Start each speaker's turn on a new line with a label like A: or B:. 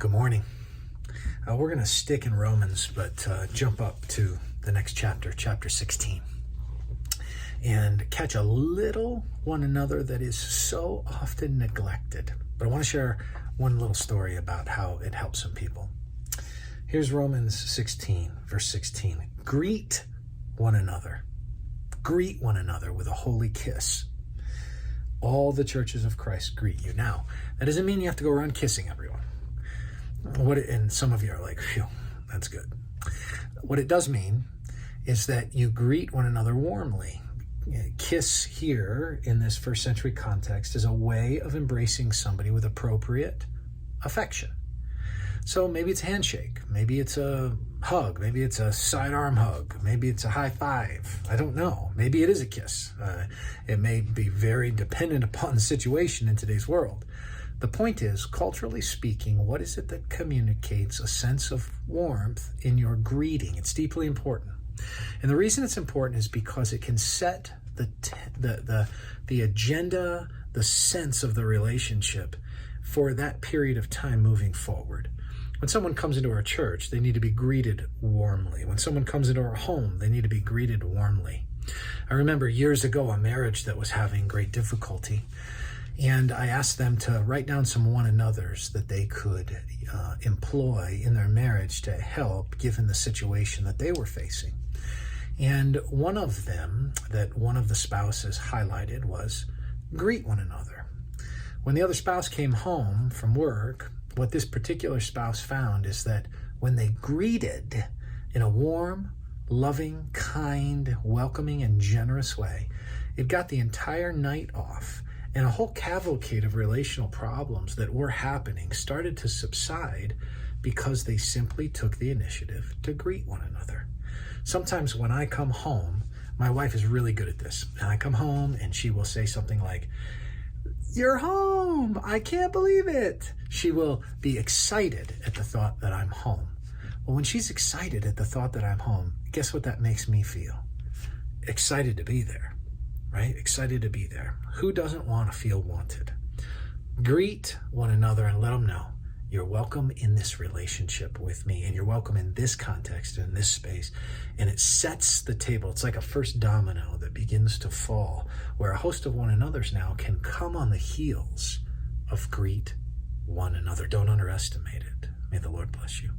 A: Good morning. We're going to stick in Romans, but jump up to the next chapter, chapter 16, and catch a little one another that is so often neglected. But I want to share one little story about how it helps some people. Here's Romans 16, verse 16. Greet one another. Greet one another with a holy kiss. All the churches of Christ greet you. Now, that doesn't mean you have to go around kissing everyone. And some of you are like, phew, that's good. What it does mean is that you greet one another warmly. Kiss here in this first century context is a way of embracing somebody with appropriate affection. So maybe it's a handshake, maybe it's a hug, maybe it's a sidearm hug, maybe it's a high five. I don't know. Maybe it is a kiss. It may be very dependent upon the situation in today's world. The point is, culturally speaking, what is it that communicates a sense of warmth in your greeting? It's deeply important. And the reason it's important is because it can set the agenda, the sense of the relationship for that period of time moving forward. When someone comes into our church, they need to be greeted warmly. When someone comes into our home, they need to be greeted warmly. I remember years ago a marriage that was having great difficulty, and I asked them to write down some one another's that they could employ in their marriage to help given the situation that they were facing. And one of them that one of the spouses highlighted was greet one another. When the other spouse came home from work, what this particular spouse found is that when they greeted in a warm, loving, kind, welcoming, and generous way, it got the entire night off, and a whole cavalcade of relational problems that were happening started to subside because they simply took the initiative to greet one another. Sometimes when I come home, my wife is really good at this, and I come home and she will say something like, "You're home! I can't believe it!" She will be excited at the thought that I'm home. Well, when she's excited at the thought that I'm home, guess what that makes me feel? Excited to be there, right? Excited to be there. Who doesn't want to feel wanted? Greet one another and let them know you're welcome in this relationship with me, and you're welcome in this context, in this space. And it sets the table. It's like a first domino that begins to fall, where a host of one another's now can come on the heels of greet one another. Don't underestimate it. May the Lord bless you.